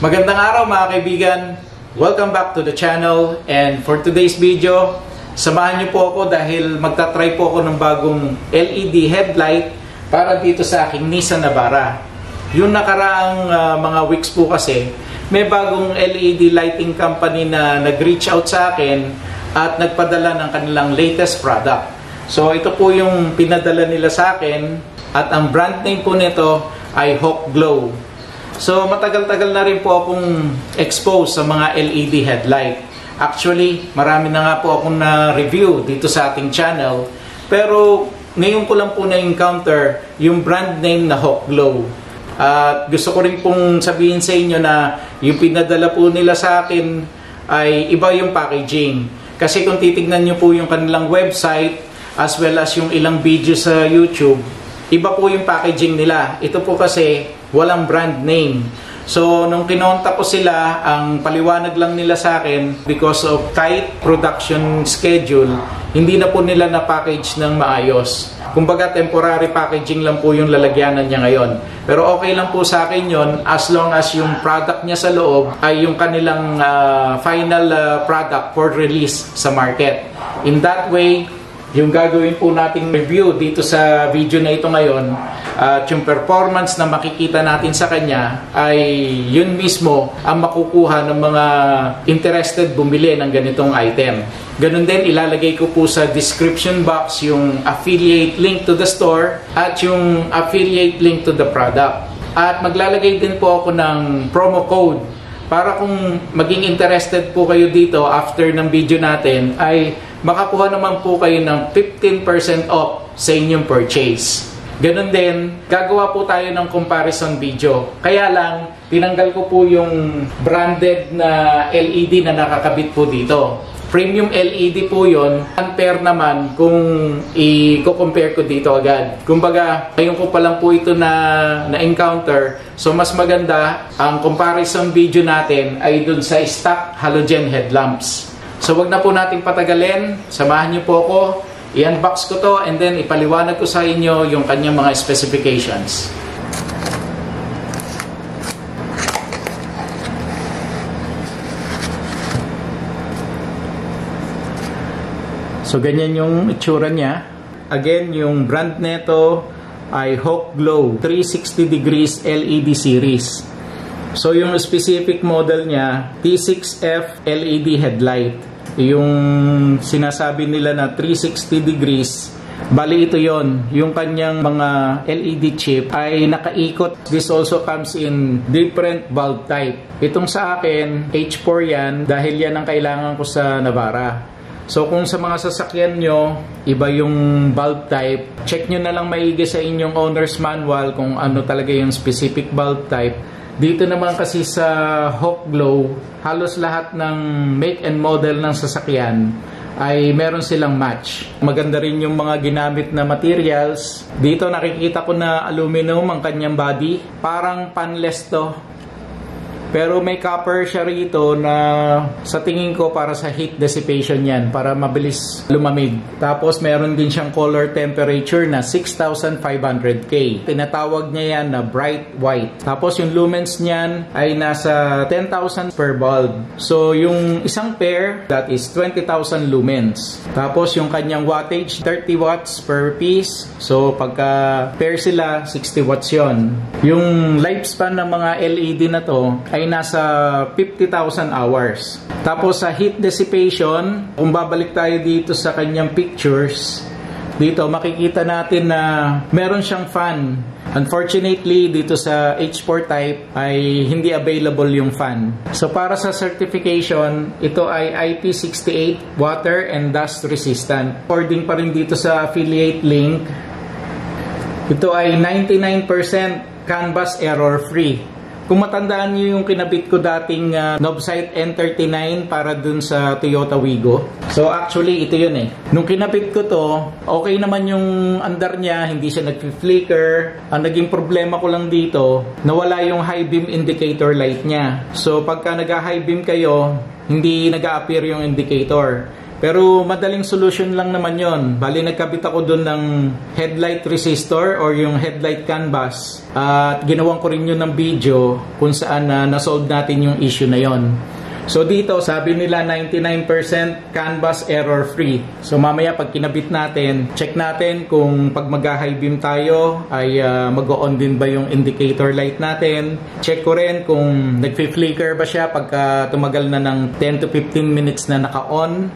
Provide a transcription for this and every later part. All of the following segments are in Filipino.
Magandang araw mga kaibigan. Welcome back to the channel, and for today's video, samahan niyo po ako dahil magta-try po ako ng bagong LED headlight para dito sa aking Nissan Navara. Yung nakaraang mga weeks po kasi, may bagong LED lighting company na nag-reach out sa akin at nagpadala ng kanilang latest product. So ito po yung pinadala nila sa akin at ang brand name po nito ay Hawk Glow. So matagal-tagal na rin po akong exposed sa mga LED headlight. Actually, marami na nga po akong na-review dito sa ating channel. Pero ngayon ko lang po na-encounter yung brand name na Hawk Glow. At gusto ko rin pong sabihin sa inyo na yung pinadala po nila sa akin ay iba yung packaging. Kasi kung titignan nyo po yung kanilang website as well as yung ilang video sa YouTube, iba po yung packaging nila. Ito po kasi walang brand name. So, nung kinontak ko sila, ang paliwanag lang nila sa akin, because of tight production schedule, hindi na po nila na-package ng maayos. Kumbaga, temporary packaging lang po yung lalagyanan niya ngayon. Pero okay lang po sa akin yon as long as yung product niya sa loob ay yung kanilang final product for release sa market. In that way, yung gagawin po nating review dito sa video na ito ngayon at yung performance na makikita natin sa kanya ay yun mismo ang makukuha ng mga interested bumili ng ganitong item. Ganun din, ilalagay ko po sa description box yung affiliate link to the store at yung affiliate link to the product. At maglalagay din po ako ng promo code para kung maging interested po kayo dito after ng video natin ay makakuha naman po kayo ng 15% off sa inyong purchase. Ganun din, gagawa po tayo ng comparison video. Kaya lang, tinanggal ko po yung branded na LED na nakakabit po dito. Premium LED po yon. Unfair naman kung i-compare ko dito agad. Kumbaga, ngayon ko pa lang po ito na-encounter. So, mas maganda ang comparison video natin ay dun sa stock halogen headlamps. So wag na po nating patagalin, samahan niyo po ako, i-unbox ko to and then ipaliwanag ko sa inyo yung kanyang mga specifications. So ganyan yung itsura niya. Again, yung brand nito ay Hawk Glow 360 degrees LED series. So yung specific model niya, T6F LED headlight. Yung sinasabi nila na 360 degrees, bali ito yon. Yung kanyang mga LED chip ay nakaikot. This also comes in different bulb type. Itong sa akin, H4 yan dahil yan ang kailangan ko sa Navara. So kung sa mga sasakyan nyo, iba yung bulb type, check nyo na lang maigi sa inyong owner's manual kung ano talaga yung specific bulb type. Dito naman kasi sa Hawk Glow, halos lahat ng make and model ng sasakyan ay meron silang match. Maganda rin yung mga ginamit na materials. Dito nakikita ko na aluminum ang kanyang body. Parang panless to. Pero may copper siya rito na sa tingin ko para sa heat dissipation yan, para mabilis lumamig. Tapos meron din siyang color temperature na 6,500K. Tinatawag niya yan na bright white. Tapos yung lumens niyan ay nasa 10,000 per bulb. So yung isang pair, that is 20,000 lumens. Tapos yung kanyang wattage, 30 watts per piece. So pagka pair sila, 60 watts yon. Yung lifespan ng mga LED na to ay nasa 50,000 hours. Tapos sa heat dissipation, kung babalik tayo dito sa kanyang pictures, dito makikita natin na meron siyang fan. Unfortunately, dito sa H4 type ay hindi available yung fan. So para sa certification, ito ay IP68 water and dust resistant. According pa rin dito sa affiliate link, ito ay 99% canvas error free. Kung matandaan niyo yung kinabit ko dating Novsight N39 para dun sa Toyota Wigo. So actually ito yun eh. Nung kinabit ko to, okay naman yung andar niya, hindi siya nag-flicker. Ang naging problema ko lang dito, nawala yung high beam indicator light niya. So pagka nag-high beam kayo, hindi nag-a-appear yung indicator. Pero madaling solution lang naman yon. Bali nagkabit ako doon ng headlight resistor or yung headlight canvas. At ginawan ko rin yun ng video kung saan na-solve natin yung issue na yon. So dito sabi nila 99% canvas error free. So mamaya pag kinabit natin, check natin kung pag mag-high beam tayo ay mag-on din ba yung indicator light natin. Check ko rin kung nagfi-flicker ba siya pagka tumagal na ng 10 to 15 minutes na naka-on.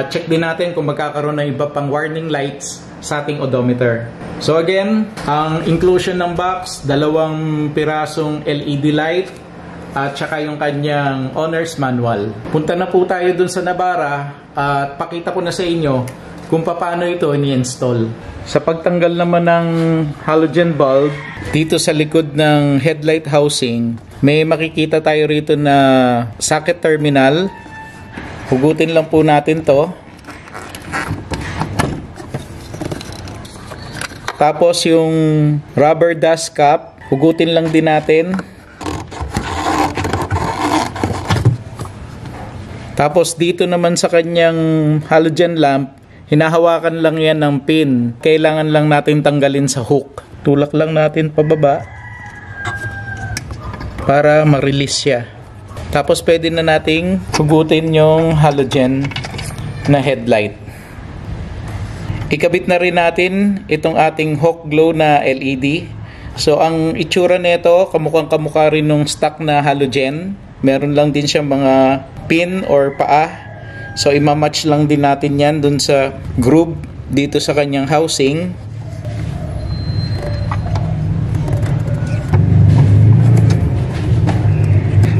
Check din natin kung magkakaroon ng iba pang warning lights sa ating odometer. So again, ang inclusion ng box, 2 pirasong LED light at saka yung kanyang owner's manual. Punta na po tayo dun sa Navara at pakita ko na sa inyo kung paano ito ini-install. Sa pagtanggal naman ng halogen bulb, dito sa likod ng headlight housing, may makikita tayo rito na socket terminal. Hugutin lang po natin to. Tapos yung rubber dust cap, hugutin lang din natin. Tapos dito naman sa kanyang halogen lamp, hinahawakan lang yan ng pin. Kailangan lang natin tanggalin sa hook. Tulak lang natin pababa para ma-release siya. Tapos pwede na nating hugutin yung halogen na headlight. Ikabit na rin natin itong ating Hawk Glow na LED. So ang itsura nito, kamukhang-kamukha rin nung stock na halogen. Meron lang din siyang mga pin or paa. So imamatch lang din natin yan dun sa groove dito sa kanyang housing.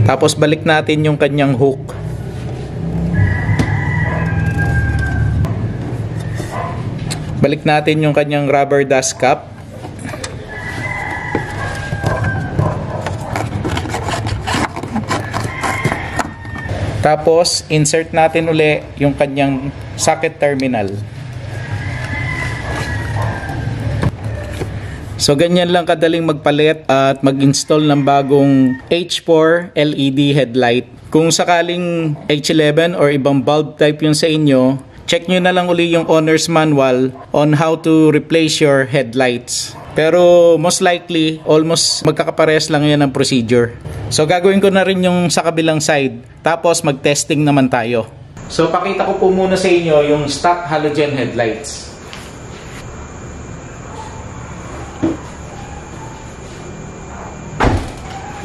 Tapos balik natin yung kanyang hook. Balik natin yung kanyang rubber dust cap. Tapos, insert natin uli yung kanyang socket terminal. So, ganyan lang kadaling magpalit at mag-install ng bagong H4 LED headlight. Kung sakaling H11 or ibang bulb type yun sa inyo, check nyo na lang uli yung owner's manual on how to replace your headlights. Pero most likely, almost magkakapares lang yan ang procedure. So gagawin ko na rin yung sa kabilang side. Tapos mag-testing naman tayo. So pakita ko po muna sa inyo yung stock halogen headlights.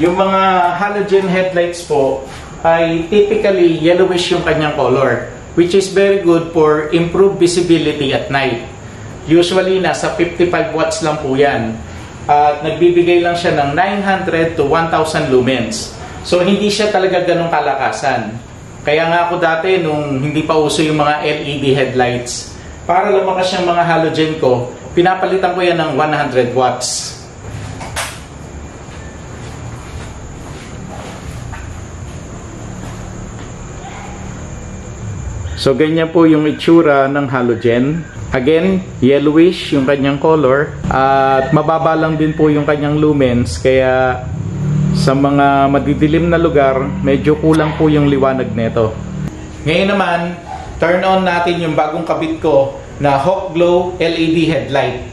Yung mga halogen headlights po ay typically yellowish yung kanyang color, which is very good for improved visibility at night. Usually, nasa 55 watts lang po yan. At nagbibigay lang siya ng 900 to 1,000 lumens. So, hindi siya talaga ganong kalakasan. Kaya nga ako dati, nung hindi pa uso yung mga LED headlights, para lumakas yung mga halogen ko, pinapalitan ko yan ng 100 watts. So, ganyan po yung itsura ng halogen. Again, yellowish yung kanyang color at mababa lang din po yung kanyang lumens, kaya sa mga madidilim na lugar, medyo kulang po yung liwanag nito. Ngayon naman, turn on natin yung bagong kabit ko na Hawk Glow LED headlight.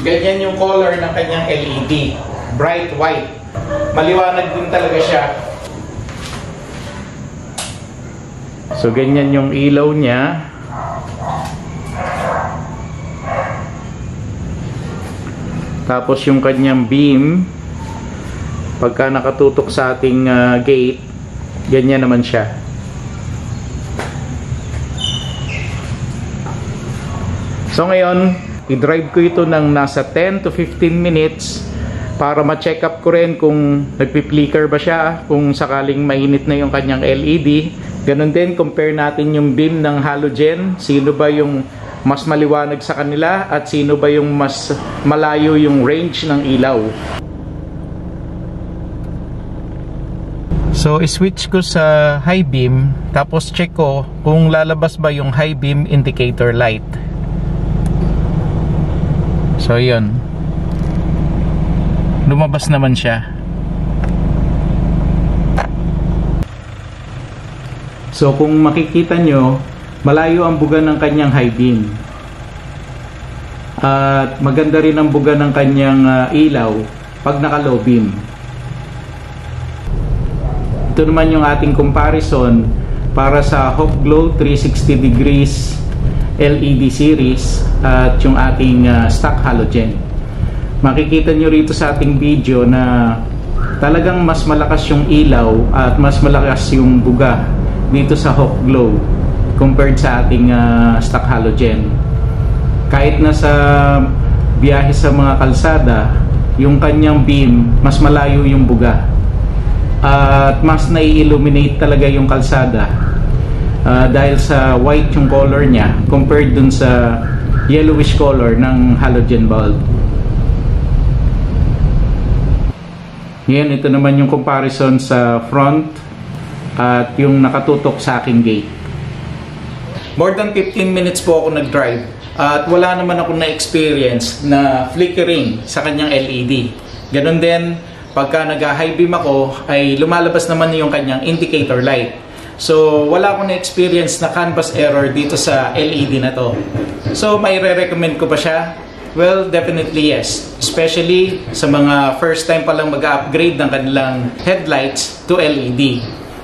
Ganyan yung color ng kanyang LED. Bright white. Maliwanag din talaga siya. So ganyan yung ilaw niya. Tapos yung kanyang beam, pagka nakatutok sa ating gate, ganyan naman siya. So ngayon, i-drive ko ito ng nasa 10 to 15 minutes para ma-check up ko rin kung nagpi-flicker ba siya, kung sakaling mainit na yung kanyang LED. Ganun din, compare natin yung beam ng halogen, sino ba yung mas maliwanag sa kanila at sino ba yung mas malayo yung range ng ilaw. So, i-switch ko sa high beam, tapos check ko kung lalabas ba yung high beam indicator light. So, yun. Lumabas naman siya. So kung makikita nyo, malayo ang buga ng kanyang high beam. At maganda rin ang buga ng kanyang ilaw pag naka low beam. Ito naman yung ating comparison para sa Hawk Glow 360 degrees LED series at yung ating stock halogen. Makikita nyo rito sa ating video na talagang mas malakas yung ilaw at mas malakas yung buga dito sa Hawk Glow compared sa ating stock halogen. Kahit na sa biyahe sa mga kalsada, yung kanyang beam mas malayo yung buga at mas nai-illuminate talaga yung kalsada dahil sa white yung color niya compared dun sa yellowish color ng halogen bulb. Ngayon, ito naman yung comparison sa front at yung nakatutok sa aking gate. More than 15 minutes po ako nag-drive at wala naman ako na-experience na flickering sa kanyang LED. Ganon din, pagka nag-high beam ako ay lumalabas naman yung kanyang indicator light. So wala akong na-experience na canvas error dito sa LED na to. So may re-recommend ko ba siya? Well, definitely yes. Especially sa mga first time pa lang mag-upgrade ng kanilang headlights to LED.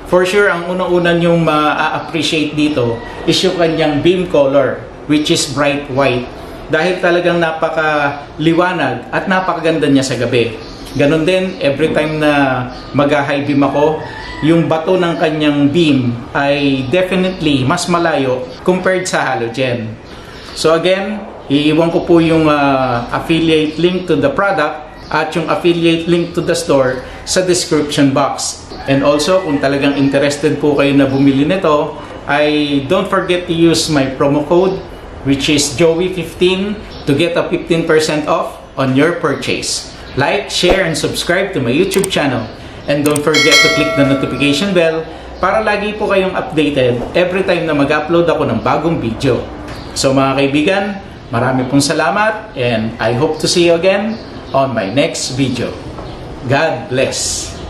For sure, ang unang-una nyong ma-appreciate dito is yung kanyang beam color, which is bright white. Dahil talagang napakaliwanag at napakaganda niya sa gabi. Ganon din, every time na mag-high beam ako, yung bato ng kanyang beam ay definitely mas malayo compared sa halogen. So again, iiwan ko po yung affiliate link to the product at yung affiliate link to the store sa description box. And also, kung talagang interested po kayo na bumili nito, ay don't forget to use my promo code, which is Joey15, to get a 15% off on your purchase. Like, share, and subscribe to my YouTube channel. And don't forget to click the notification bell para lagi po kayong updated every time na mag-upload ako ng bagong video. So mga kaibigan, marami pong salamat and I hope to see you again on my next video. God bless!